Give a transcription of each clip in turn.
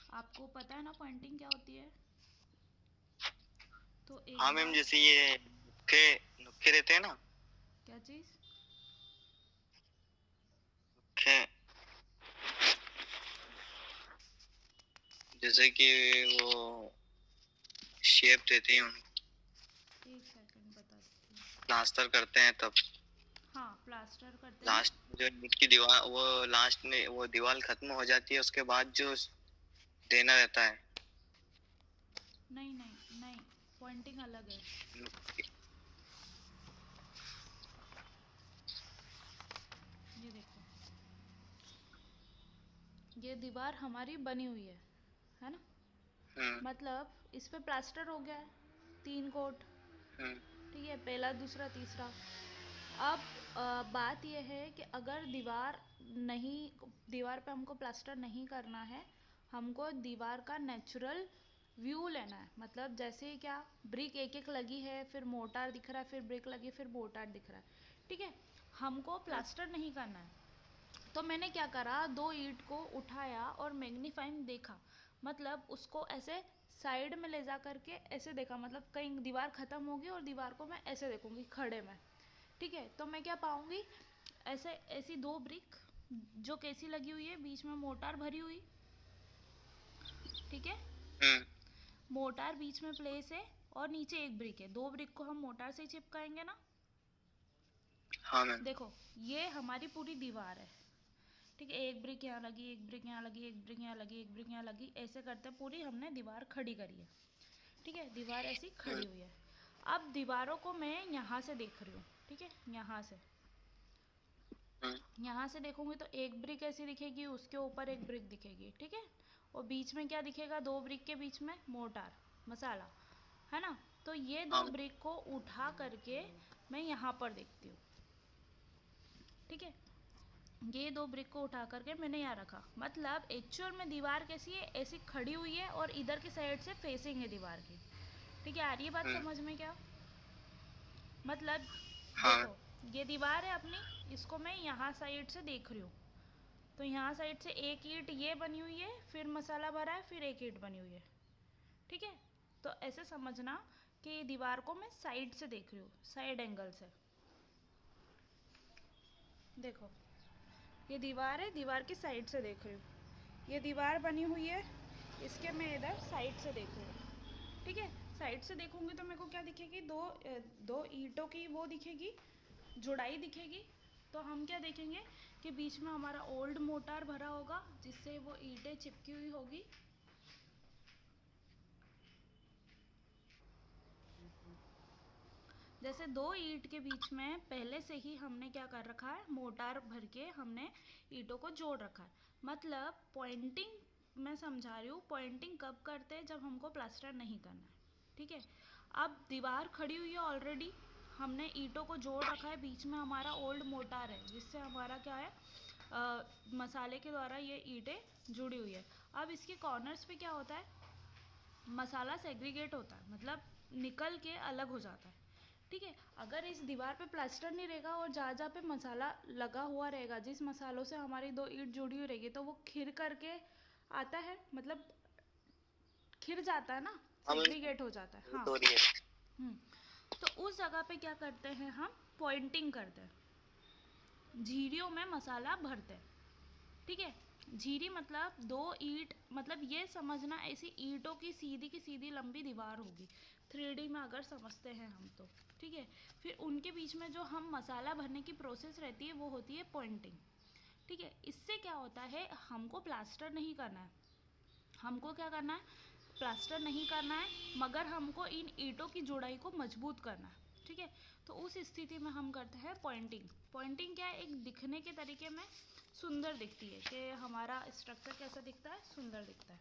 आपको पता है ना पॉइंटिंग क्या होती है? तो हाँ एक मैम, बार जैसे ये नुक्के नुक्के रहते हैं ना। क्या चीज़? नुक्के, जैसे कि वो शेप देते हैं उनको, एक सेकंड बताती हूँ। प्लास्टर करते हैं तब। हाँ, प्लास्टर करते हैं। लास्ट जो ईंट की दीवार, वो लास्ट में वो दीवार खत्म हो जाती है, उसके बाद जो देना रहता है। नहीं नहीं नहीं, पॉइंटिंग अलग है। ये देखो, ये दीवार हमारी बनी हुई है ना? हम्म। मतलब इस पे प्लास्टर हो गया है, 3 कोट। हम्म। ठीक है, पहला दूसरा तीसरा। अब बात यह है कि अगर नहीं दीवार पे हमको प्लास्टर नहीं करना है, हमको दीवार का नेचुरल व्यू लेना है। मतलब जैसे क्या, ब्रिक एक एक लगी है, फिर मोटार दिख रहा है, फिर ब्रिक लगी, फिर मोटार दिख रहा है। ठीक है, हमको प्लास्टर नहीं करना है। तो मैंने क्या करा, 2 ईंट को उठाया और मैग्नीफाइंग देखा। मतलब उसको ऐसे साइड में ले जा करके ऐसे देखा, मतलब कहीं दीवार ख़त्म होगी और दीवार को मैं ऐसे देखूंगी खड़े में। ठीक है, तो मैं क्या पाऊंगी, ऐसे ऐसी 2 ब्रिक जो कैसी लगी हुई है, बीच में मोटार भरी हुई। ठीक है, हम्म। मोटार बीच में प्लेस है और नीचे एक ब्रिक है। 2 ब्रिक को हम मोटार से ही चिपकाएंगे ना। हाँ मैम। देखो, ये हमारी पूरी दीवार है। ठीक है, एक ब्रिक यहाँ लगी, एक ब्रिक यहाँ लगी, एक ब्रिक यहाँ लगी, एक ब्रिक यहाँ लगी, ऐसे करते पूरी हमने दीवार खड़ी करी है। ठीक है, दीवार ऐसी खड़ी हम्म। हुई है। अब दीवारों को मैं यहाँ से देख रही हूँ। ठीक है, हम्म। यहाँ से देखूंगी तो एक ब्रिक ऐसी दिखेगी, उसके ऊपर एक ब्रिक दिखेगी। ठीक है, और बीच में क्या दिखेगा, 2 ब्रिक के बीच में मोटार मसाला, है ना? तो ये हाँ 2 मैम। ब्रिक को उठा करके मैं यहाँ पर देखती हूँ। ठीक है, ये 2 ब्रिक को उठा करके मैंने यहाँ रखा। मतलब एक्चुअल में दीवार कैसी है, ऐसी खड़ी हुई है और इधर की साइड से फेसिंग है दीवार की। ठीक है, आ रही है बात हम्म। समझ में क्या? मतलब हाँ। देखो, ये दीवार है अपनी, इसको मैं यहाँ साइड से देख रही हूँ। तो यहाँ साइड से एक ईंट ये बनी हुई है, फिर मसाला भरा है, फिर एक ईंट बनी हुई है। ठीक है, तो ऐसे समझना कि दीवार को मैं साइड से देख रही हूँ, साइड एंगल से। देखो, ये दीवार है, दीवार की साइड से देख रही हूँ। ये दीवार बनी हुई है, इसके मैं इधर साइड से देख रही हूँ। ठीक है, साइड से देखूंगी तो मेरे को क्या दिखेगी, दो ईंटों की वो दिखेगी, जुड़ाई दिखेगी। तो हम क्या देखेंगे कि बीच में हमारा ओल्ड मोटार भरा होगा, जिससे वो ईंटें चिपकी हुई होगी। जैसे 2 ईंट के बीच में पहले से ही हमने क्या कर रखा है, मोटार भर के हमने ईंटों को जोड़ रखा है। मतलब पॉइंटिंग मैं समझा रही हूँ, पॉइंटिंग कब करते हैं, जब हमको प्लास्टर नहीं करना है। ठीक है, अब दीवार खड़ी हुई है ऑलरेडी, हमने ईंटों को जोड़ रखा है, बीच में हमारा ओल्ड मोटार है, जिससे हमारा क्या है, मसाले के द्वारा ये ईंटें जुड़ी हुई है। अब इसके कॉर्नर्स पे क्या होता है, मसाला सेग्रीगेट होता है, मतलब निकल के अलग हो जाता है। ठीक है, अगर इस दीवार पे प्लास्टर नहीं रहेगा और जहाँ जहाँ पे मसाला लगा हुआ रहेगा, जिस मसालों से हमारी 2 ईंट जुड़ी हुई रहेगी, तो वो खिर करके आता है, मतलब खिर जाता है ना, हाँ मैम, सेग्रीगेट हो जाता है। ये हाँ। तो हो रही है। हम्म, तो उस जगह पे क्या करते हैं हम, पॉइंटिंग करते हैं, झीरियों में मसाला भरते हैं। ठीक है, झीरी मतलब 2 ईंट, मतलब ये समझना ऐसी ईंटों की सीधी लंबी दीवार होगी, 3D में अगर समझते हैं हम तो। ठीक है, फिर उनके बीच में जो हम मसाला भरने की प्रोसेस रहती है, वो होती है पॉइंटिंग। ठीक है, इससे क्या होता है, हमको प्लास्टर नहीं करना है। हमको क्या करना है, प्लास्टर नहीं करना है, मगर हमको इन ईंटों की जोड़ाई को मजबूत करना है। ठीक है, तो उस स्थिति में हम करते हैं पॉइंटिंग। पॉइंटिंग क्या है, एक दिखने के तरीके में सुंदर दिखती है, कि हमारा स्ट्रक्चर कैसा दिखता है, सुंदर दिखता है।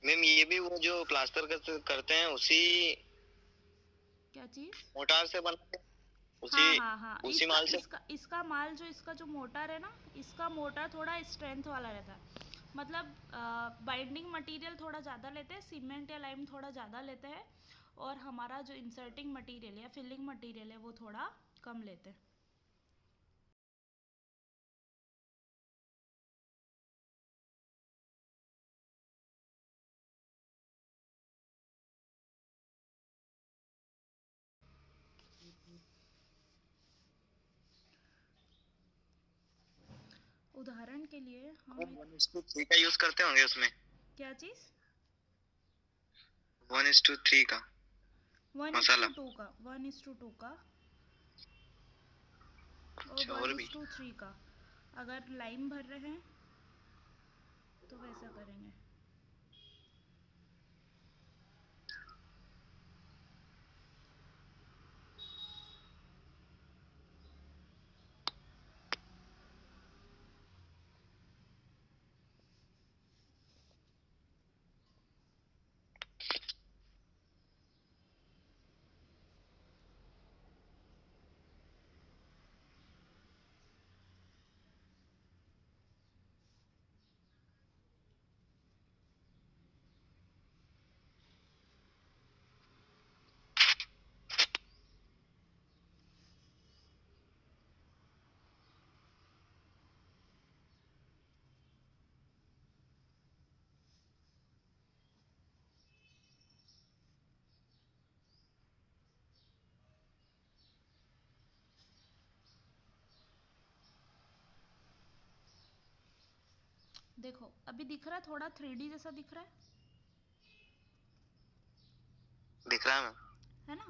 मैम, ये भी वो जो प्लास्टर करते हैं उसी क्या चीज़? मोटार से बनाते हैं, हाँ उसी हाँ हाँ, उसी इसका माल से। इसका इसका माल जो, इसका जो मोटर है ना, इसका मोटर थोड़ा स्ट्रेंथ वाला रहता है। मतलब बाइंडिंग मटेरियल थोड़ा ज़्यादा लेते हैं, सीमेंट या लाइम थोड़ा ज़्यादा लेते हैं, और हमारा जो इंसर्टिंग मटेरियल या फिलिंग मटेरियल है वो थोड़ा कम लेते हैं। उदाहरण के लिए हम वो 1:3 का यूज करते होंगे उसमें। क्या चीज़? 1:3 का वन इज टू मसाला। टू का, 1:2 का और अच्छा, वन और इज भी। टू थ्री का। अगर लाइम भर रहे हैं तो वैसा करेंगे। देखो अभी दिख रहा है, थोड़ा 3D जैसा दिख रहा दिख रहा है मैम। है ना?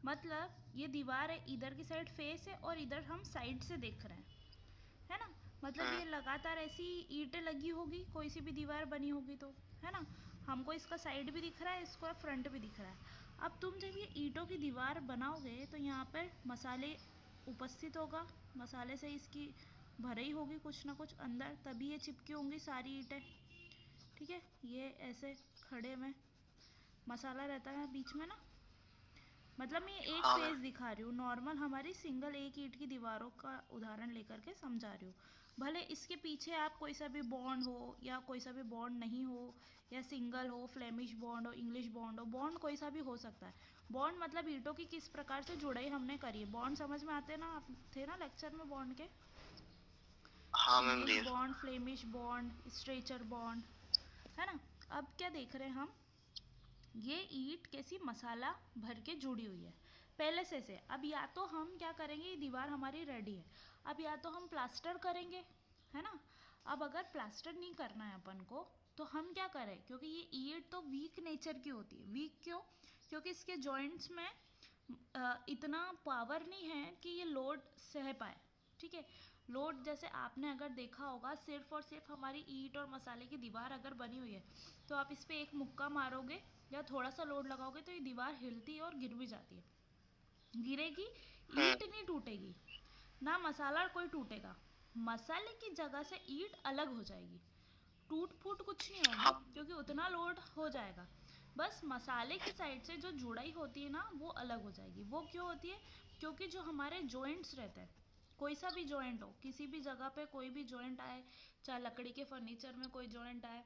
मतलब ये दीवार है, इधर की साइड फेस है और इधर हम साइड से देख रहे हैं, है ना? मतलब ये लगातार ऐसी ईंटें लगी होगी, कोई सी भी दीवार बनी होगी तो, है ना? हमको इसका साइड भी दिख रहा है, इसका फ्रंट भी दिख रहा है। अब तुम जब ये ईंटों की दीवार बनाओगे तो यहाँ पर मसाले उपस्थित होगा, मसाले से इसकी भरी होगी कुछ ना कुछ अंदर, तभी ये चिपकी होंगी सारी ईंटें। ठीक है, ये ऐसे खड़े में मसाला रहता है बीच में ना। मतलब मैं एक हाँ मैम। फेस दिखा रही हूँ, नॉर्मल हमारी सिंगल एक ईंट की दीवारों का उदाहरण लेकर के समझा रही हूँ। भले इसके पीछे आप कोई सा भी बॉन्ड हो या कोई सा भी बॉन्ड नहीं हो, या सिंगल हो, फ्लेमिश बॉन्ड हो, इंग्लिश बॉन्ड हो, बॉन्ड कोई सा भी हो सकता है। बॉन्ड मतलब ईंटों की किस प्रकार से जुड़ाई हमने करी है, बॉन्ड समझ में आते हैं ना, आप थे ना लेक्चर में बॉन्ड के? हाँ मैम, इंग्लिश लिए। Bond, Flemish bond, stretcher bond, है ना? अब क्या देख रहे हैं हम, ये ईंट कैसी मसाला भर के जुड़ी हुई है पहले से। अब या तो हम क्या करेंगे, ये दीवार हमारी रेडी है, अब या तो हम प्लास्टर करेंगे, है ना? अब अगर प्लास्टर नहीं करना है अपन को तो हम क्या करें, क्योंकि ये ईंट तो वीक नेचर की होती है। वीक क्यों? क्योंकि इसके जॉइंट्स में इतना पावर नहीं है कि ये लोड सह पाए। ठीक है, लोड जैसे आपने अगर देखा होगा, सिर्फ और सिर्फ हमारी ईंट और मसाले की दीवार अगर बनी हुई है तो आप इस पर एक मुक्का मारोगे या थोड़ा सा लोड लगाओगे तो ये दीवार हिलती है और गिर भी जाती है। गिरेगी, ईंट नहीं टूटेगी, ना मसाला कोई टूटेगा, मसाले की जगह से ईंट अलग हो जाएगी। टूट फूट कुछ नहीं होगी हाँ। क्योंकि उतना लोड हो जाएगा। बस मसाले की साइड से जो जुड़ाई होती है ना वो अलग हो जाएगी। वो क्यों होती है? क्योंकि जो हमारे जॉइंट्स रहते हैं, कोई सा भी जॉइंट हो, किसी भी जगह पे कोई भी जॉइंट आए, चाहे लकड़ी के फर्नीचर में कोई जॉइंट आए,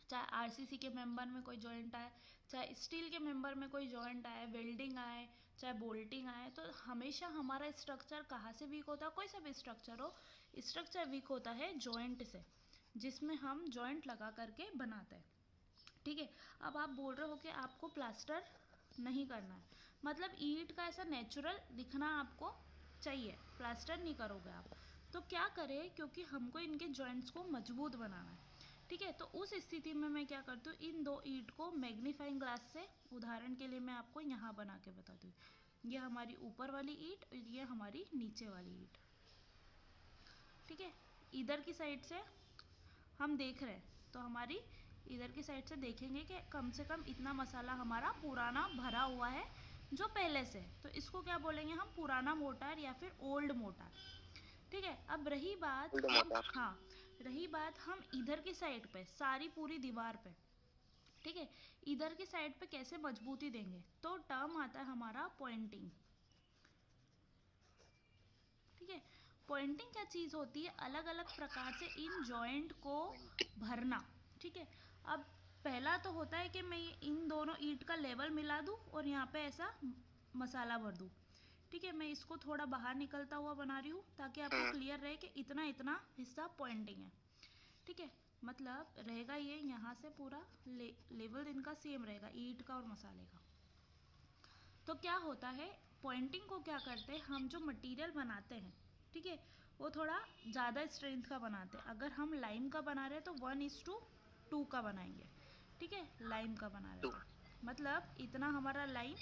चाहे आरसीसी के मेंबर में कोई जॉइंट आए, चाहे स्टील के मेंबर में कोई जॉइंट आए, वेल्डिंग आए, चाहे बोल्टिंग आए, तो हमेशा हमारा स्ट्रक्चर कहाँ से वीक होता है? कोई सा भी स्ट्रक्चर हो, स्ट्रक्चर वीक होता है जॉइंट से, जिसमें हम जॉइंट लगा करके बनाते हैं। ठीक है, अब आप बोल रहे हो कि आपको प्लास्टर नहीं करना है, मतलब ईंट का ऐसा नेचुरल दिखना आपको चाहिए, प्लास्टर नहीं करोगे आप, तो क्या करें, क्योंकि हमको इनके जॉइंट्स को मजबूत बनाना है। ठीक है, तो उस स्थिति में मैं क्या करती हूँ, इन दो ईंट को मैग्नीफाइंग ग्लास से, उदाहरण के लिए मैं आपको यहाँ बना के बताती हूँ, ये हमारी ऊपर वाली ईंट और ये हमारी नीचे वाली ईंट। ठीक है, इधर की साइड से हम देख रहे हैं तो हमारी इधर की साइड से देखेंगे कि कम से कम इतना मसाला हमारा पुराना भरा हुआ है जो पहले से, तो इसको क्या बोलेंगे हम, पुराना मोटार या फिर ओल्ड मोटार। ठीक है, अब रही बात उल्टा हम, मोटा। हाँ, रही बात हम इधर की साइड पे, सारी पूरी दीवार पे, ठीक है, इधर की साइड पे कैसे मजबूती देंगे, तो टर्म आता है हमारा पॉइंटिंग। ठीक है, पॉइंटिंग क्या चीज़ होती है, अलग अलग प्रकार से इन जॉइंट को भरना। ठीक है, अब पहला तो होता है कि मैं इन दोनों ईंट का लेवल मिला दूँ और यहाँ पे ऐसा मसाला भर दूँ। ठीक है, मैं इसको थोड़ा बाहर निकलता हुआ बना रही हूँ ताकि आपको क्लियर रहे कि इतना इतना हिस्सा पॉइंटिंग है। ठीक है, मतलब रहेगा ये यहाँ से पूरा लेवल इनका सेम रहेगा, ईंट का और मसाले का। तो क्या होता है, पॉइंटिंग को क्या करते हैं हम, जो मटेरियल बनाते हैं, ठीक है, वो थोड़ा ज़्यादा स्ट्रेंथ का बनाते हैं। अगर हम लाइम का बना रहे हैं तो 1:2 का बनाएंगे, ठीक है, लाइम का बना रहे टू। तो मतलब इतना हमारा लाइम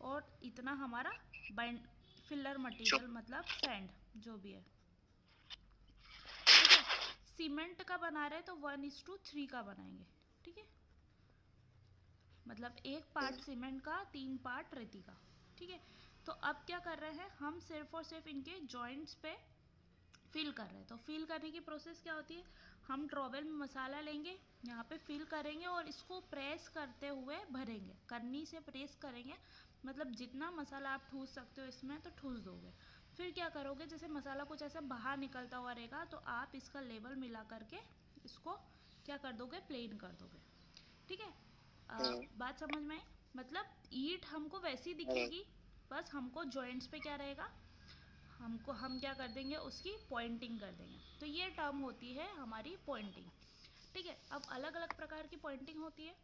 और इतना हमारा बाइंड फिलर मटेरियल मतलब सैंड जो भी है, ठीक है। सीमेंट का बना रहे तो 1:3 का बनाएंगे, ठीक है, मतलब 1 पार्ट सीमेंट का 3 पार्ट रेती का, ठीक है। तो अब क्या कर रहे हैं हम, सिर्फ और सिर्फ इनके जॉइंट्स पे फिल कर रहे हैं। तो फिल करने की प्रोसेस क्या होती है, हम ट्रॉवेल में मसाला लेंगे, यहाँ पे फिल करेंगे और इसको प्रेस करते हुए भरेंगे, करनी से प्रेस करेंगे, मतलब जितना मसाला आप ठूस सकते हो इसमें तो ठूस दोगे। फिर क्या करोगे, जैसे मसाला कुछ ऐसा बाहर निकलता हुआ रहेगा तो आप इसका लेवल मिला करके इसको क्या कर दोगे, प्लेन कर दोगे, ठीक है। बात समझ में आई, मतलब ईंट हमको वैसी दिखेगी, बस हमको जॉइंट्स पे क्या रहेगा, हमको हम क्या कर देंगे, उसकी पॉइंटिंग कर देंगे। तो ये टर्म होती है हमारी पॉइंटिंग, ठीक है। अब अलग अलग प्रकार की पॉइंटिंग होती है।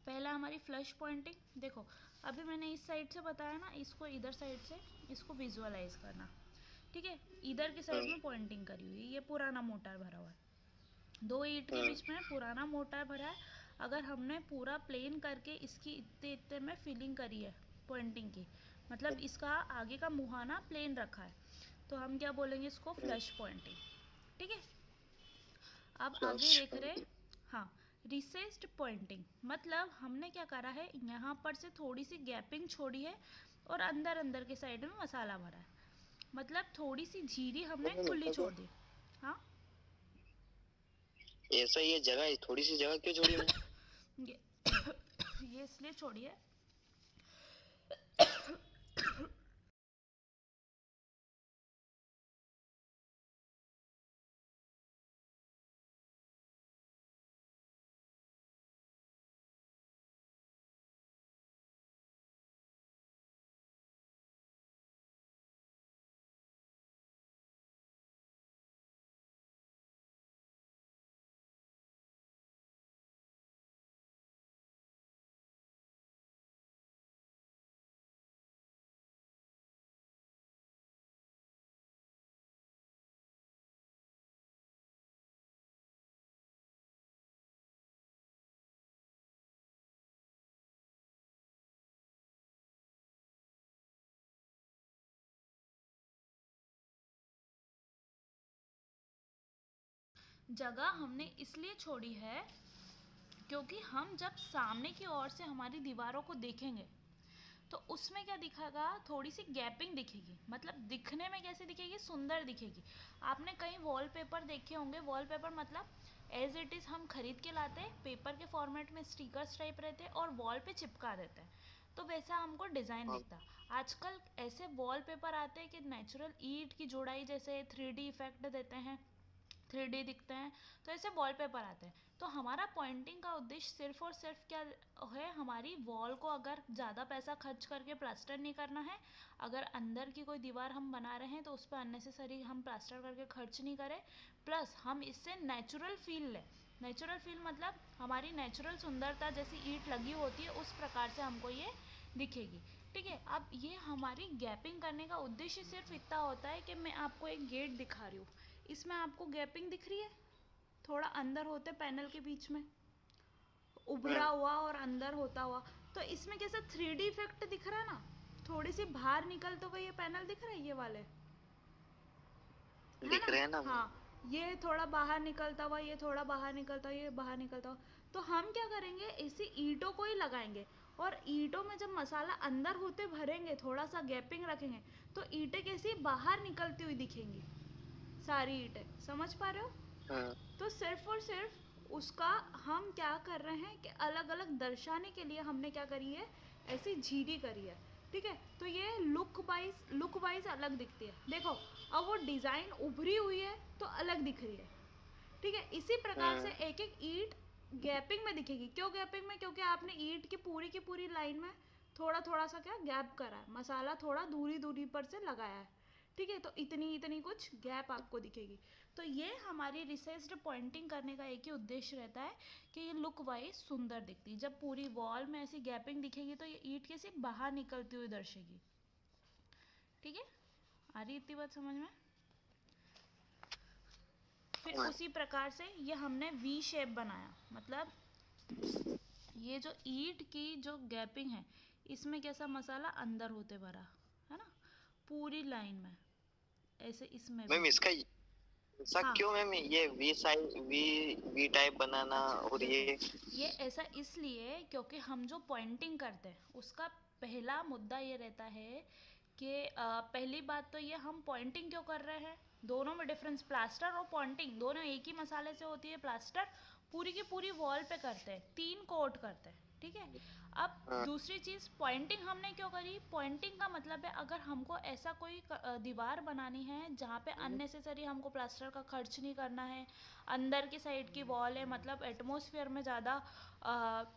पहला हमारी फ्लश पॉइंटिंग, देखो अभी मैंने इस साइड से बताया ना, इसको इधर साइड से इसको विजुअलाइज करना, ठीक है। इधर की साइड में पॉइंटिंग करी हुई है, ये पुराना मोटार भरा हुआ है, 2 ईंट के बीच में पुराना मोटार भरा है। अगर हमने पूरा प्लेन करके इसकी इतने इतने में फिलिंग करी है पॉइंटिंग की, मतलब इसका आगे का मुहाना प्लेन रखा है, तो हम क्या बोलेंगे इसको, फ्लश पॉइंटिंग, ठीक है। अब आगे देख रहे, हाँ, रिसेस्ड पॉइंटिंग, मतलब हमने क्या करा है, यहाँ पर से थोड़ी सी गैपिंग छोड़ी है और अंदर अंदर के साइड में मसाला भरा है, मतलब थोड़ी सी झीरी हमने खुली छोड़ दी। हाँ, ऐसा ये जगह, थोड़ी सी जगह क्यों छोड़ी मैं? ये ये इसलिए छोड़ी है, जगह हमने इसलिए छोड़ी है क्योंकि हम जब सामने की ओर से हमारी दीवारों को देखेंगे तो उसमें क्या दिखेगा, थोड़ी सी गैपिंग दिखेगी, मतलब दिखने में कैसे दिखेगी, सुंदर दिखेगी। आपने कहीं वॉलपेपर देखे होंगे, वॉलपेपर मतलब एज इट इज़ हम खरीद के लाते हैं, पेपर के फॉर्मेट में स्टिकर्स टाइप रहते हैं और वॉल पे चिपका देते हैं, तो वैसा हमको डिज़ाइन दिखता। आजकल ऐसे वॉलपेपर आते हैं कि नेचुरल ईंट की जोड़ाई जैसे 3D इफेक्ट देते हैं, 3D दिखते हैं, तो ऐसे वॉलपेपर आते हैं। तो हमारा पॉइंटिंग का उद्देश्य सिर्फ और सिर्फ क्या है, हमारी वॉल को अगर ज़्यादा पैसा खर्च करके प्लास्टर नहीं करना है, अगर अंदर की कोई दीवार हम बना रहे हैं तो उस पर अननेसेसरी हम प्लास्टर करके खर्च नहीं करें, प्लस हम इससे नेचुरल फील लें। नेचुरल फील मतलब हमारी नेचुरल सुंदरता जैसी ईंट लगी होती है उस प्रकार से हमको ये दिखेगी, ठीक है। अब ये हमारी गैपिंग करने का उद्देश्य सिर्फ इतना होता है कि मैं आपको एक गेट दिखा रही हूँ, इसमें आपको गैपिंग दिख रही है, थोड़ा अंदर होते पैनल के बीच में उभरा हुआ और अंदर होता हुआ, तो इसमें कैसा 3D इफेक्ट दिख रहा है ना, थोड़ी सी बाहर निकलते हुए ये पैनल दिख रहा है, ये वाले है दिख ना, रहे हैं ना? हाँ, ये थोड़ा बाहर निकलता हुआ, ये थोड़ा बाहर निकलता हुआ, ये बाहर निकलता हुआ, तो हम क्या करेंगे, इसी ईंटों को ही लगाएंगे और ईंटों में जब मसाला अंदर होते भरेंगे, थोड़ा सा गैपिंग रखेंगे, तो ईंटें कैसी बाहर निकलती हुई दिखेंगी, सारी ईंटें, समझ पा रहे हो। तो सिर्फ और सिर्फ उसका हम क्या कर रहे हैं कि अलग अलग दर्शाने के लिए हमने क्या करी है, ऐसी झीरी करी है, ठीक है। तो ये लुक वाइज अलग दिखती है, देखो अब वो डिज़ाइन उभरी हुई है तो अलग दिख रही है, ठीक है। इसी प्रकार से एक एक ईंट गैपिंग में दिखेगी, क्यों गैपिंग में, क्योंकि आपने ईंट की पूरी लाइन में थोड़ा थोड़ा सा क्या गैप करा है, मसाला थोड़ा दूरी दूरी पर से लगाया है, ठीक है, तो इतनी इतनी कुछ गैप आपको दिखेगी। तो ये हमारी रिसेस्ड पॉइंटिंग करने का एक ही उद्देश्य रहता है कि ये लुक वाइज सुंदर दिखती है, जब पूरी वॉल में ऐसी गैपिंग दिखेगी तो ये ईंट कैसे बाहर निकलती हुई दर्शेगी, ठीक है। आ रही इतनी बात समझ में। फिर हाँ। उसी प्रकार से ये हमने वी शेप बनाया, मतलब ये जो ईंट की जो गैपिंग है इसमें कैसा मसाला अंदर होते भरा है ना, पूरी लाइन में, ऐसे इसमें भी। मैम इसका ऐसा हाँ, क्यों मैम, ये V size V V type बनाना अच्छा और देखो, ये। ये ऐसा इसलिए क्योंकि हम जो पॉइंटिंग करते हैं उसका पहला मुद्दा ये रहता है कि पहली बात तो ये हम पॉइंटिंग क्यों कर रहे हैं, दोनों में डिफरेंस, प्लास्टर और पॉइंटिंग दोनों एक ही मसाले से होती है। प्लास्टर पूरी की पूरी वॉल पे करते हैं, 3 कोट करते हैं, ठीक है। अब हाँ। दूसरी चीज़ पॉइंटिंग हमने क्यों करी, पॉइंटिंग का मतलब है अगर हमको ऐसा कोई दीवार बनानी है जहाँ पे अननेसेसरी हमको प्लास्टर का खर्च नहीं करना है, अंदर की साइड की वॉल है, मतलब एटमॉस्फेयर में ज़्यादा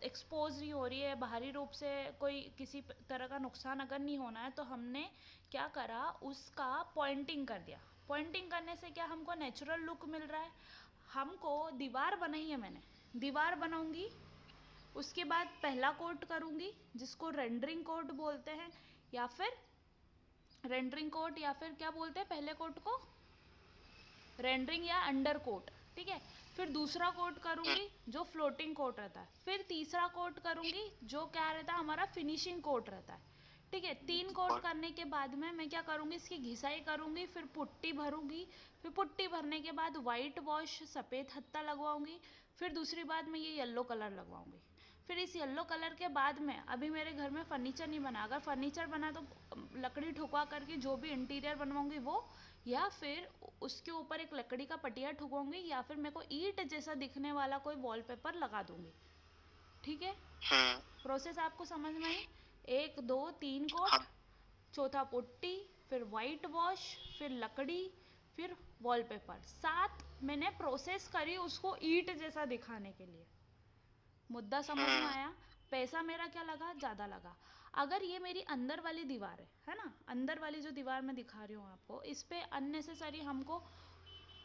एक्सपोज नहीं हो रही है, बाहरी रूप से कोई किसी तरह का नुकसान अगर नहीं होना है, तो हमने क्या करा, उसका पॉइंटिंग कर दिया। पॉइंटिंग करने से क्या हमको नेचुरल लुक मिल रहा है, हमको दीवार बनाई है, मैंने दीवार बनाऊंगी, उसके बाद पहला कोट करूंगी जिसको रेंडरिंग कोट बोलते हैं, या फिर रेंडरिंग कोट, या फिर क्या बोलते हैं पहले कोट को, रेंडरिंग या अंडर कोट, ठीक है। फिर दूसरा कोट करूंगी जो फ्लोटिंग कोट रहता है, फिर तीसरा कोट करूंगी जो क्या रहता है हमारा फिनिशिंग कोट रहता है, ठीक है। 3 कोट करने के बाद में मैं क्या करूंगी, इसकी घिसाई करूंगी, फिर पुट्टी भरूंगी, फिर पुट्टी भरने के बाद वाइट वॉश सफ़ेद हत्ता लगवाऊंगी, फिर दूसरी बात मैं ये येलो कलर लगवाऊंगी। फिर इस येलो कलर के बाद में, अभी मेरे घर में फर्नीचर नहीं बना, अगर फर्नीचर बना तो लकड़ी ठुकवा करके जो भी इंटीरियर बनवाऊंगी वो, या फिर उसके ऊपर एक लकड़ी का पटिया ठुकवाऊंगी, या फिर मेरे को ईंट जैसा दिखने वाला कोई वॉलपेपर लगा दूंगी, ठीक है। हाँ। प्रोसेस आपको समझ में आई, 1 2 3 हाँ। कोट, चौथा पुट्टी, फिर वाइट वॉश, फिर लकड़ी, फिर वॉलपेपर, 7 मैंने प्रोसेस करी उसको ईंट जैसा दिखाने के लिए। मुद्दा समझ में हाँ। आया, पैसा मेरा क्या लगा, ज़्यादा लगा। अगर ये मेरी अंदर वाली दीवार है ना, अंदर वाली जो दीवार मैं दिखा रही हूँ आपको, इस पे अननेसेसरी हमको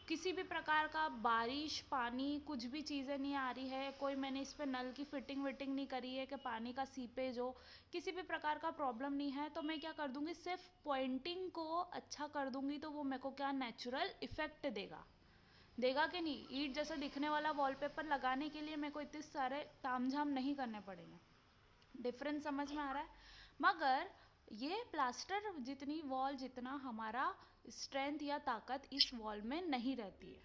किसी भी प्रकार का बारिश पानी कुछ भी चीज़ें नहीं आ रही है, कोई मैंने इस पे नल की फिटिंग विटिंग नहीं करी है कि पानी का सीपेज हो, किसी भी प्रकार का प्रॉब्लम नहीं है, तो मैं क्या कर दूँगी, सिर्फ पॉइंटिंग को अच्छा कर दूँगी, तो वो मेरे को क्या नेचुरल इफ़ेक्ट देगा, देगा कि नहीं। ईंट जैसा दिखने वाला वॉलपेपर लगाने के लिए मेरे को इतने सारे तामझाम नहीं करने पड़ेंगे। डिफरेंस समझ में आ रहा है। मगर ये प्लास्टर जितनी वॉल, जितना हमारा स्ट्रेंथ या ताकत इस वॉल में नहीं रहती है।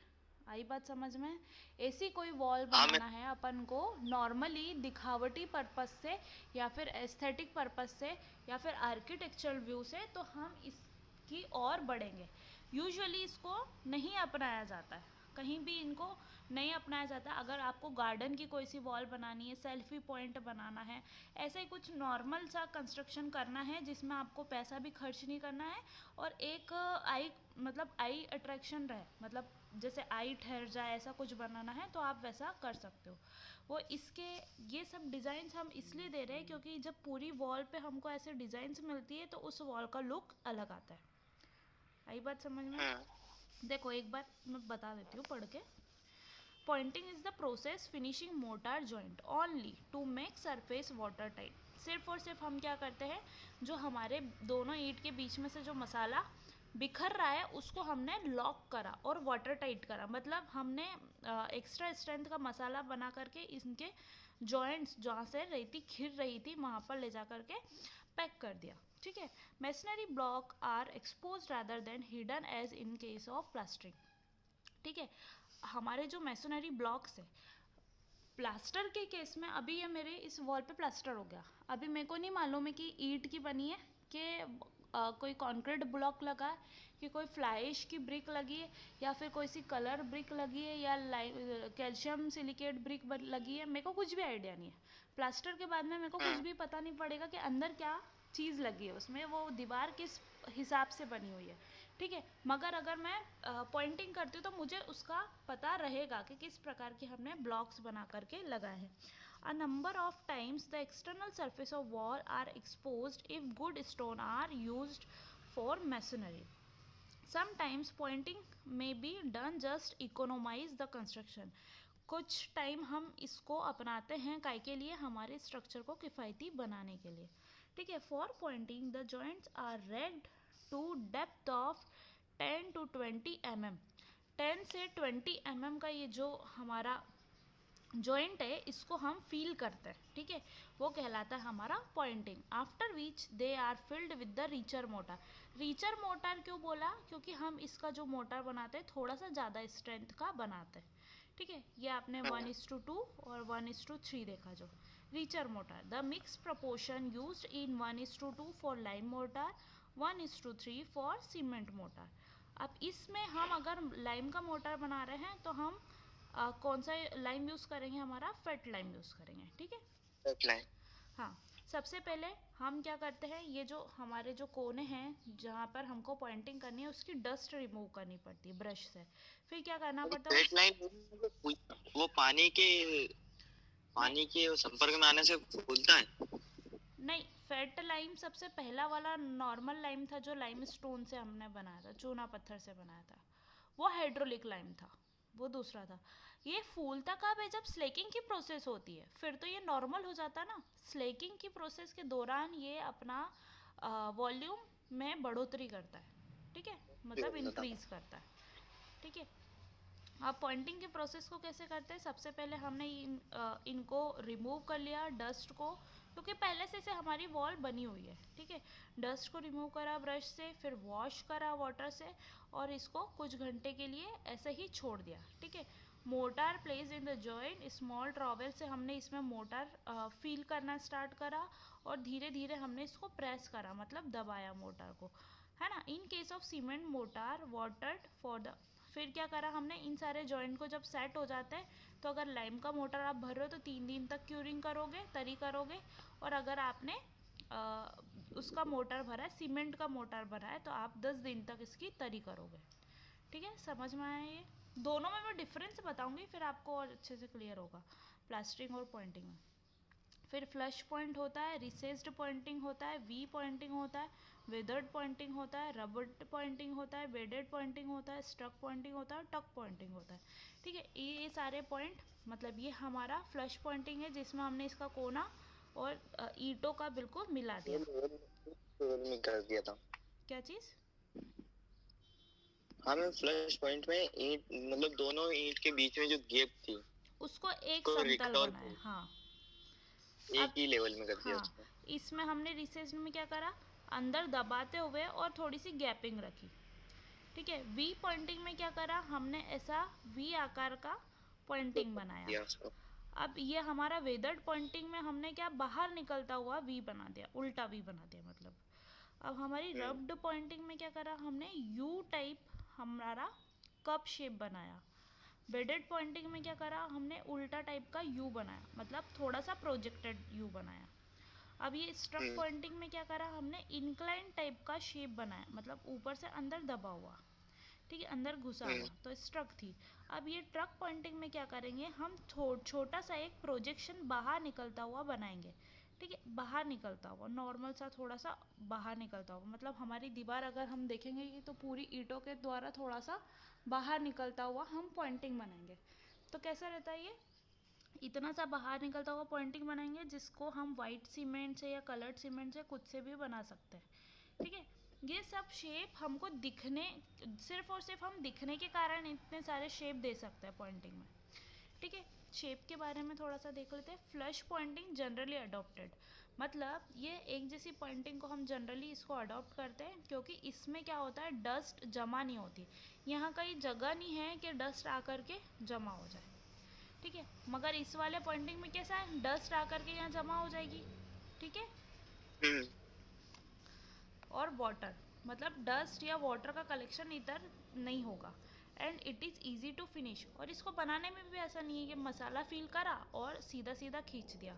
आई बात समझ में। ऐसी कोई वॉल हाँ मैं। बनाना है अपन को नॉर्मली दिखावटी पर्पस से, या फिर एस्थेटिक पर्पस से, या फिर आर्किटेक्चरल व्यू से, तो हम इसकी और बढ़ेंगे। यूजुअली इसको नहीं अपनाया जाता है, कहीं भी इनको नहीं अपनाया जाता। अगर आपको गार्डन की कोई सी वॉल बनानी है, सेल्फी पॉइंट बनाना है, ऐसे ही कुछ नॉर्मल सा कंस्ट्रक्शन करना है जिसमें आपको पैसा भी खर्च नहीं करना है, और एक आई, मतलब आई अट्रैक्शन रहे, मतलब जैसे आई ठहर जाए, ऐसा कुछ बनाना है तो आप वैसा कर सकते हो। वो इसके ये सब डिज़ाइंस हम इसलिए दे रहे हैं क्योंकि जब पूरी वॉल पे हमको ऐसे डिज़ाइंस मिलती है तो उस वॉल का लुक अलग आता है। आई बात समझ में। हाँ। देखो एक बार मैं बता देती हूँ पढ़ के। Pointing is the process finishing mortar joint only to make surface water tight. सिर्फ और सिर्फ हम क्या करते हैं, जो हमारे दोनों ईंट के बीच में से जो मसाला बिखर रहा है उसको हमने लॉक करा और वाटर टाइट करा, मतलब हमने एक्स्ट्रा स्ट्रेंथ का मसाला बना करके इनके जॉइंट्स जहाँ से रेती खिर रही थी वहाँ पर ले जा करके पैक कर दिया, ठीक है। Masonry block are expose rather than hidden as in case of plastering, ठीक है। हमारे जो मेसनरी ब्लॉक्स है, प्लास्टर के केस में, अभी ये मेरे इस वॉल पे प्लास्टर हो गया, अभी मेरे को नहीं मालूम है कि ईंट की बनी है कि कोई कंक्रीट ब्लॉक लगा है, कि कोई फ्लाइश की ब्रिक लगी है, या फिर कोई सी कलर ब्रिक लगी है, या कैल्शियम सिलिकेट ब्रिक लगी है, मेरे को कुछ भी आइडिया नहीं है। प्लास्टर के बाद में मेरे को कुछ हाँ। भी पता नहीं पड़ेगा कि अंदर क्या चीज़ लगी है उसमें, वो दीवार किस हिसाब से बनी हुई है, ठीक है। मगर अगर मैं पॉइंटिंग करती हूँ तो मुझे उसका पता रहेगा कि किस प्रकार के हमने ब्लॉक्स बना करके लगाए हैं। A number of times the external surface of wall are exposed if good stone are used for masonry. Sometimes pointing may be done just economize the construction. कुछ टाइम हम इसको अपनाते हैं काय के लिए, हमारे स्ट्रक्चर को किफ़ायती बनाने के लिए, ठीक है। For pointing the joints are raked to depth of 10 to 20 mm. 10 से 20 mm का ये जो हमारा जॉइंट है इसको हम फील करते हैं, ठीक है, वो कहलाता है हमारा pointing. After which they are filled with the richer mortar. Richer mortar क्यों बोला, क्योंकि हम इसका जो मोटर बनाते हैं थोड़ा सा ज़्यादा स्ट्रेंथ का बनाते हैं, ठीक है। ये आपने 1:2 और 1:3 देखा जो richer motor. The mix proportion used in 1:2 for lime motor, 1:3 for cement motor. अब इसमें हम अगर लाइम का मोटर बना रहे हैं तो हम कौन सा लाइम यूज़ करेंगे, हमारा फेट लाइम यूज़ करेंगे, ठीक है। Outline। हाँ, सबसे पहले हम क्या करते हैं, ये जो हमारे जो कोने हैं जहाँ पर हमको पॉइंटिंग करनी है उसकी डस्ट रिमूव करनी पड़ती है ब्रश से। फिर क्या करना पड़ता है फेट लाइन वो पानी नहीं के संपर्क में आने से फूलता है। नहीं, फेट लाइम सबसे पहला वाला नॉर्मल लाइम था जो लाइम स्टोन से हमने बनाया था, चूना पत्थर से बनाया था, वो हाइड्रोलिक लाइम था, वो दूसरा था। ये फूलता कब है, जब स्लेकिंग की प्रोसेस होती है, फिर तो ये नॉर्मल हो जाता ना। स्लेकिंग की प्रोसेस के दौरान ये अपना वॉल्यूम में बढ़ोतरी करता है, ठीक है, मतलब इंक्रीज करता है, ठीक है। अब पॉइंटिंग के प्रोसेस को कैसे करते हैं, सबसे पहले हमने इनको रिमूव कर लिया डस्ट को, क्योंकि पहले से हमारी वॉल बनी हुई है, ठीक है। डस्ट को रिमूव करा ब्रश से, फिर वॉश करा वाटर से, और इसको कुछ घंटे के लिए ऐसे ही छोड़ दिया, ठीक है। Motor place in the joint, small trowel से हमने इसमें मोटार फील करना स्टार्ट करा, और धीरे धीरे हमने इसको प्रेस करा, मतलब दबाया मोटार को, है ना। इन case of cement motor watered for the, फिर क्या करा हमने, इन सारे जॉइंट को जब सेट हो जाते हैं तो अगर लाइम का मोटर आप भर रहे हो तो 3 दिन तक क्यूरिंग करोगे, तरी करोगे, और अगर आपने उसका मोटर भरा है, सीमेंट का मोटर भरा है, तो आप 10 दिन तक इसकी तरी करोगे, ठीक है। समझ में आया ये? दोनों में मैं डिफरेंस बताऊंगी, फिर आपको और अच्छे से क्लियर होगा प्लास्टरिंग और पॉइंटिंग में। फिर फ्लश पॉइंट होता है, रिसेस्ड पॉइंटिंग होता है, वी पॉइंटिंग होता है, वेदर्ड पॉइंटिंग होता है, रबर्ड पॉइंटिंग होता है, बेडेड पॉइंटिंग होता है, स्ट्रक पॉइंटिंग होता है, टक पॉइंटिंग होता है, ठीक है। ये सारे पॉइंट, मतलब ये हमारा फ्लश पॉइंटिंग है जिसमें हमने इसका कोना और ईंटों का बिल्कुल मिला दिया। में कर दिया था। क्या चीज़? हाँ मैं फ्लश पॉइंट में ईंट मतलब दोनों ईंट के बीच में जो गैप थी उसको एक को समतल रिकवर बनाया, हाँ। एक अब ही लेवल में कर दिया हाँ, उसको। इसमें हमने रिसेस्ड में क्या करा, अंदर दबाते हुए और थोड़ी सी गैपिंग रखी, ठीक है। वी पॉइंटिंग में क्या करा हमने, ऐसा वी आकार का पॉइंटिंग बनाया। दिया उसको। अब ये हमारा वेदर्ड पॉइंटिंग में हमने क्या, बाहर निकलता हुआ वी बना दिया, उल्टा वी बना दिया मतलब। अब हमारी रब्ड पॉइंटिंग में क्या करा हमने, यू टाइप हमारा कप शेप बनाया। बेडेड पॉइंटिंग में क्या करा हमने, उल्टा टाइप का यू बनाया, मतलब थोड़ा सा प्रोजेक्टेड यू बनाया। अब ये स्ट्रक पॉइंटिंग में क्या करा हमने, इंक्लाइन टाइप का शेप बनाया, मतलब ऊपर से अंदर दबा हुआ, ठीक है, अंदर घुसा हुआ, तो स्ट्रक थी। अब ये ट्रक पॉइंटिंग में क्या करेंगे हम, छोटा सा एक प्रोजेक्शन बाहर निकलता हुआ बनाएंगे, ठीक है, बाहर निकलता हुआ, नॉर्मल सा थोड़ा सा बाहर निकलता हुआ, मतलब हमारी दीवार अगर हम देखेंगे कि तो पूरी ईंटों के द्वारा थोड़ा सा बाहर निकलता हुआ हम पॉइंटिंग बनाएंगे। तो कैसा रहता है ये, इतना सा बाहर निकलता हुआ पॉइंटिंग बनाएंगे जिसको हम वाइट सीमेंट से या कलर्ड सीमेंट से कुछ से भी बना सकते हैं, ठीक है। ये सब शेप हमको दिखने, सिर्फ और सिर्फ हम दिखने के कारण इतने सारे शेप दे सकते हैं पॉइंटिंग में, ठीक है। शेप के बारे में थोड़ा सा देख लेते हैं। फ्लश पॉइंटिंग जनरली अडॉप्टेड, मतलब ये एक जैसी पॉइंटिंग को हम जनरली इसको अडॉप्ट करते हैं क्योंकि इसमें क्या होता है, डस्ट जमा नहीं होती, यहाँ कहीं जगह नहीं है कि डस्ट आकर के जमा हो जाए, ठीक है। मगर इस वाले पॉइंटिंग में कैसा है, डस्ट आकर के यहाँ जमा हो जाएगी, ठीक है। और वाटर, मतलब डस्ट या वाटर का कलेक्शन इधर नहीं होगा, and it is easy to finish. और इसको बनाने में भी ऐसा नहीं है कि मसाला फील करा और सीधा सीधा खींच दिया।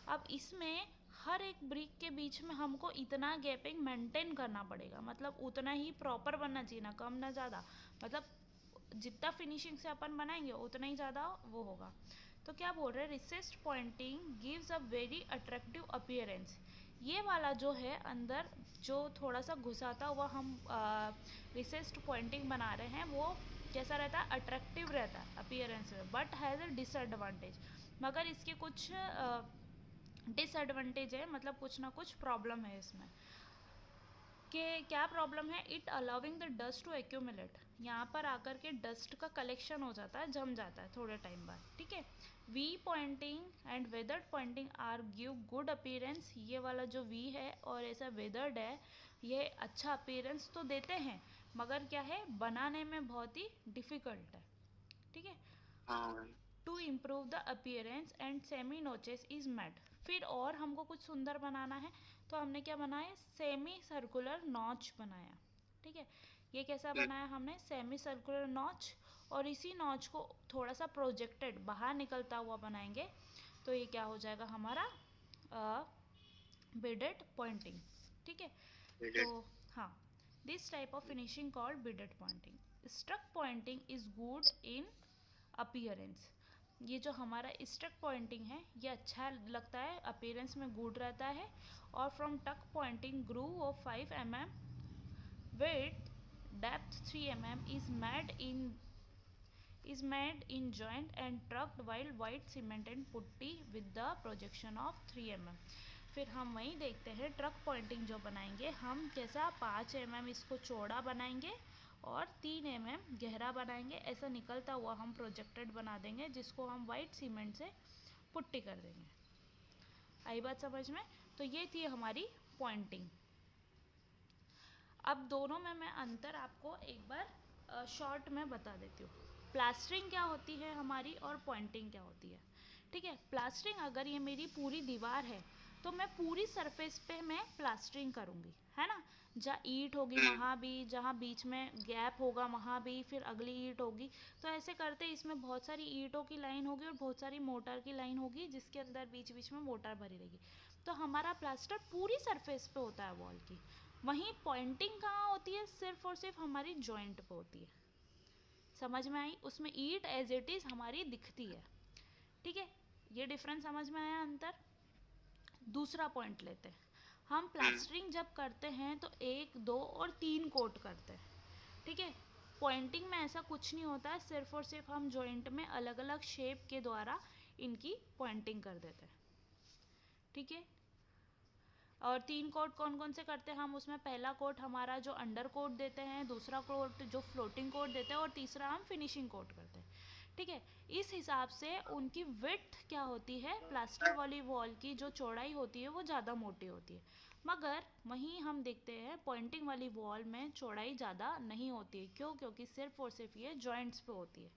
अब इसमें हर एक ब्रिक के बीच में हमको इतना गैपिंग मेंटेन करना पड़ेगा, मतलब उतना ही प्रॉपर बनना चाहिए, ना कम ना ज़्यादा, मतलब जितना फिनिशिंग से अपन बनाएंगे उतना ही ज़्यादा वो होगा। तो क्या बोल रहे हैं, recessed pointing gives a very attractive appearance. ये वाला जो है अंदर जो थोड़ा सा घुसाता हुआ हम रिसेस्ड पॉइंटिंग बना रहे हैं वो कैसा रहता है, अट्रैक्टिव रहता है अपीयरेंस में, बट हैज़ अ डिसएडवांटेज, मगर इसके कुछ डिसएडवांटेज है, मतलब कुछ ना कुछ प्रॉब्लम है इसमें। कि क्या प्रॉब्लम है, it allowing the dust to accumulate, यहाँ पर आकर के डस्ट का कलेक्शन हो जाता है, जम जाता है थोड़े टाइम बाद, ठीक है। V pointing and weathered pointing are give good appearance, ये वाला जो वी है और ऐसा वेदर्ड है, ये अच्छा अपीयरेंस तो देते हैं, मगर क्या है, बनाने में बहुत ही डिफ़िकल्ट है, ठीक है। हाँ to improve the appearance and semi notches is made, फिर और हमको कुछ सुंदर बनाना है तो हमने क्या बनाया, सेमी सर्कुलर नॉच बनाया, ठीक है। ये कैसा बनाया हमने, सेमी सर्कुलर नॉच, और इसी नॉच को थोड़ा सा प्रोजेक्टेड बाहर निकलता हुआ बनाएंगे, तो ये क्या हो जाएगा हमारा बिडेड पॉइंटिंग, ठीक है। तो बिडेड। हाँ, this type of finishing called beaded pointing. Struck pointing is good in appearance, ये जो हमारा स्ट्रक पॉइंटिंग है ये अच्छा लगता है, अपीयरेंस में गुड रहता है। और from tuck pointing groove of 5 mm with depth 3 mm is made in joint and trucked while white cement and putty with the projection of 3 mm। फिर हम वहीं देखते हैं ट्रक पॉइंटिंग जो बनाएंगे हम, कैसा 5 mm इसको चौड़ा बनाएंगे और 3 mm गहरा बनाएंगे, ऐसा निकलता हुआ हम प्रोजेक्टेड बना देंगे, जिसको हम वाइट सीमेंट से पुट्टी कर देंगे। आई बात समझ में? तो ये थी हमारी पॉइंटिंग। अब दोनों में मैं अंतर आपको एक बार शॉर्ट में बता देती हूँ। प्लास्टरिंग क्या होती है हमारी और पॉइंटिंग क्या होती है, ठीक है। प्लास्टरिंग, अगर ये मेरी पूरी दीवार है तो मैं पूरी सरफेस पे मैं प्लास्टरिंग करूँगी, है ना। जहाँ ईंट होगी वहाँ भी, जहाँ बीच में गैप होगा वहाँ भी, फिर अगली ईंट होगी, तो ऐसे करते इसमें बहुत सारी ईंटों की लाइन होगी और बहुत सारी मोटर की लाइन होगी, जिसके अंदर बीच बीच में मोटर भरी रहेगी। तो हमारा प्लास्टर पूरी सरफेस पे होता है वॉल की। वहीं पॉइंटिंग कहाँ होती है, सिर्फ और सिर्फ हमारी जॉइंट पे होती है। समझ में आई? उसमें ईंट एज इट इज़ हमारी दिखती है, ठीक है। ये डिफरेंस समझ में आया, अंतर। दूसरा पॉइंट लेते हैं, हम प्लास्टरिंग जब करते हैं तो 1, 2 और 3 कोट करते हैं, ठीक है। पॉइंटिंग में ऐसा कुछ नहीं होता है, सिर्फ और सिर्फ हम जॉइंट में अलग अलग शेप के द्वारा इनकी पॉइंटिंग कर देते हैं, ठीक है। और 3 कोट कौन कौन से करते हैं हम, उसमें पहला कोट हमारा जो अंडर कोट देते हैं, दूसरा कोट जो फ्लोटिंग कोट देते हैं, और तीसरा हम फिनिशिंग कोट करते हैं, ठीक है। इस हिसाब से उनकी विड्थ क्या होती है, प्लास्टर वाली वॉल की जो चौड़ाई होती है वो ज़्यादा मोटी होती है, मगर वहीं हम देखते हैं पॉइंटिंग वाली वॉल में चौड़ाई ज़्यादा नहीं होती है। क्यों? क्योंकि सिर्फ और सिर्फ ये जॉइंट्स पे होती है,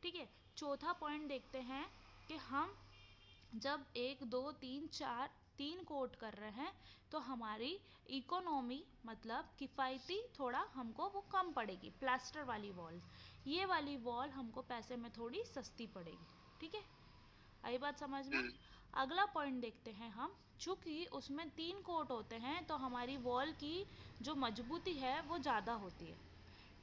ठीक है। चौथा पॉइंट देखते हैं कि हम जब 1, 2, 3, 4 3 कोट कर रहे हैं तो हमारी इकोनॉमी मतलब किफ़ायती थोड़ा हमको वो कम पड़ेगी, प्लास्टर वाली वॉल। ये वाली वॉल हमको पैसे में थोड़ी सस्ती पड़ेगी, ठीक है। आई बात समझ में? अगला पॉइंट देखते हैं हम, चूँकि उसमें 3 कोट होते हैं तो हमारी वॉल की जो मजबूती है वो ज़्यादा होती है,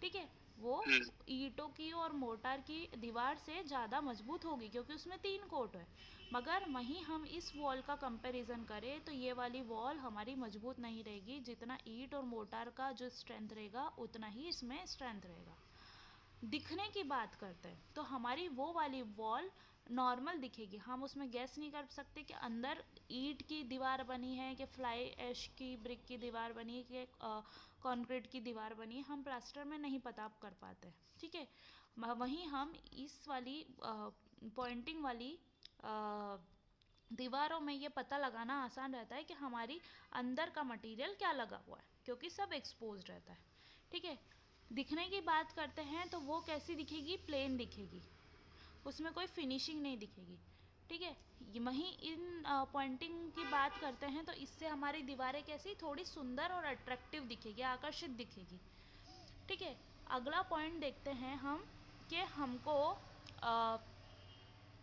ठीक है। वो ईंटों की और मोटार की दीवार से ज़्यादा मजबूत होगी क्योंकि उसमें 3 कोट है। मगर वहीं हम इस वॉल का कंपैरिजन करें तो ये वाली वॉल हमारी मजबूत नहीं रहेगी, जितना ईंट और मोटार का जो स्ट्रेंथ रहेगा उतना ही इसमें स्ट्रेंथ रहेगा। दिखने की बात करते हैं तो हमारी वो वाली वॉल नॉर्मल दिखेगी, हम उसमें गैस नहीं कर सकते कि अंदर ईंट की दीवार बनी है कि फ्लाई ऐश की ब्रिक की दीवार बनी है कि कंक्रीट की दीवार बनी है, हम प्लास्टर में नहीं पता कर पाते, ठीक है। वहीं हम इस वाली पॉइंटिंग वाली दीवारों में ये पता लगाना आसान रहता है कि हमारी अंदर का मटेरियल क्या लगा हुआ है, क्योंकि सब एक्सपोज रहता है, ठीक है। दिखने की बात करते हैं तो वो कैसी दिखेगी, प्लेन दिखेगी, उसमें कोई फिनिशिंग नहीं दिखेगी, ठीक है। वहीं इन पॉइंटिंग की बात करते हैं तो इससे हमारी दीवारें कैसी थोड़ी सुंदर और अट्रैक्टिव दिखेगी, आकर्षित दिखेगी, ठीक है। अगला पॉइंट देखते हैं हम कि हमको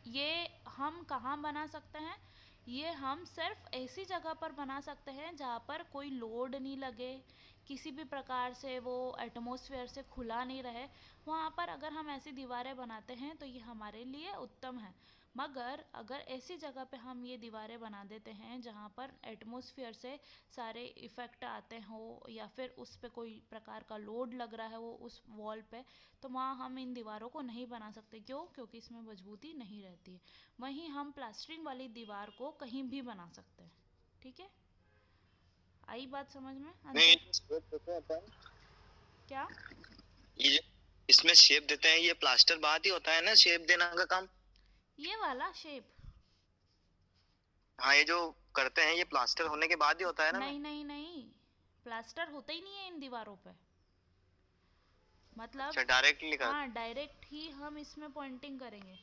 ये हम कहाँ बना सकते हैं, ये हम सिर्फ ऐसी जगह पर बना सकते हैं जहाँ पर कोई लोड नहीं लगे, किसी भी प्रकार से वो एटमॉस्फेयर से खुला नहीं रहे, वहाँ पर अगर हम ऐसी दीवारें बनाते हैं तो ये हमारे लिए उत्तम है। मगर अगर ऐसी जगह पे हम ये दीवारें बना देते हैं जहाँ पर एटमॉस्फेयर से सारे इफ़ेक्ट आते हो या फिर उस पे कोई प्रकार का लोड लग रहा है वो उस वॉल पे, तो वहाँ हम इन दीवारों को नहीं बना सकते। क्यों? क्योंकि इसमें मजबूती नहीं रहती है। वहीं हम प्लास्टरिंग वाली दीवार को कहीं भी बना सकते हैं, ठीक है। आई बात समझ में नहीं, ये अंतर? जो शेप देते हैं अपन, क्या? ये जो इसमें शेप देते हैं, ये प्लास्टर बाद ही होता है ना शेप देना का काम? ये वाला शेप? हाँ, ये जो करते हैं ये प्लास्टर होने के बाद ही होता है ना? मैं नहीं नहीं नहीं, प्लास्टर होता ही नहीं है इन दीवारों पे। मतलब अच्छा, डायरेक्टली कर। हाँ, डायरेक्ट ही हम इसमें पॉइंटिंग करेंगे।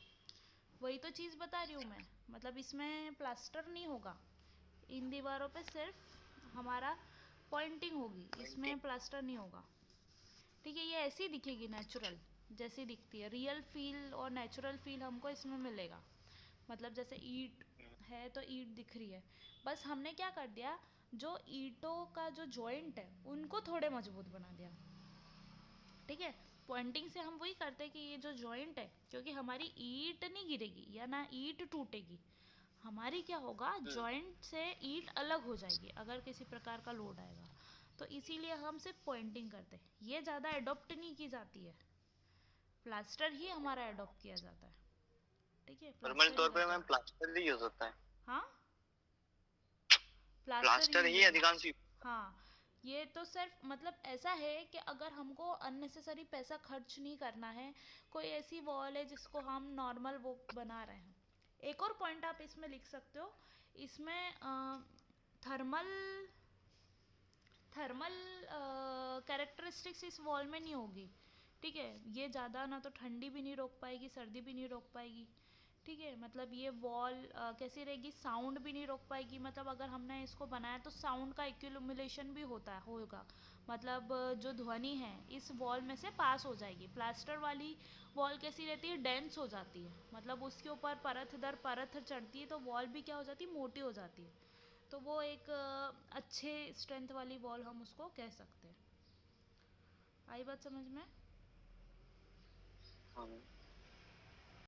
वही तो चीज़ बता रही हूँ मैं। मतलब इसमें प्लास्टर नहीं होगा, इन दीवारों पे सिर्फ हमारा पॉइंटिंग होगी, इसमें प्लास्टर नहीं होगा। ठीक है, ये ऐसी दिखेगी नेचुरल, जैसी दिखती है रियल फील और नेचुरल फील हमको इसमें मिलेगा। मतलब जैसे ईंट है तो ईंट दिख रही है, बस हमने क्या कर दिया, जो ईंटों का जो जॉइंट है उनको थोड़े मजबूत बना दिया। ठीक है, पॉइंटिंग से हम वही करते हैं कि ये जो जॉइंट है, क्योंकि हमारी ईंट नहीं गिरेगी या ना ईंट टूटेगी, हमारी क्या होगा, जॉइंट से ईंट अलग हो जाएगी अगर किसी प्रकार का लोड आएगा। तो इसीलिए हम सिर्फ पॉइंटिंग करते हैं, ये ज़्यादा एडॉप्ट नहीं की जाती है, प्लास्टर ही हमारा एडॉप्ट किया जाता है। ठीक है, नॉर्मल प्लास्टर ही तौर पे करते मैम हैं। प्लास्टर ही यूज होता है। हाँ, प्लास्टर ही प्लास्टर ही यूज होता अधिकांश है। हाँ, ये तो सिर्फ मतलब ऐसा है कि अगर हमको अननेसेसरी पैसा खर्च नहीं करना है, कोई ऐसी वॉल है जिसको हम नॉर्मल वो बना रहे हैं। एक और पॉइंट आप इसमें लिख सकते हो, इसमें थर्मल थर्मल कैरेक्टरिस्टिक्स इस वॉल में नहीं होगी। ठीक है, ये ज़्यादा ना तो ठंडी भी नहीं रोक पाएगी, सर्दी भी नहीं रोक पाएगी। ठीक है, मतलब ये वॉल कैसी रहेगी, साउंड भी नहीं रोक पाएगी। मतलब अगर हमने इसको बनाया तो साउंड का एक्यूमुलेशन भी होगा। मतलब जो ध्वनि है इस वॉल में से पास हो जाएगी। प्लास्टर वाली वॉल कैसी रहती है, डेंस हो जाती है, मतलब उसके ऊपर परत दर परत चढ़ती है, तो वॉल भी क्या हो जाती है, मोटी हो जाती है। तो वो एक अच्छे स्ट्रेंथ वाली वॉल हम उसको कह सकते हैं। आई बात समझ में? यूज।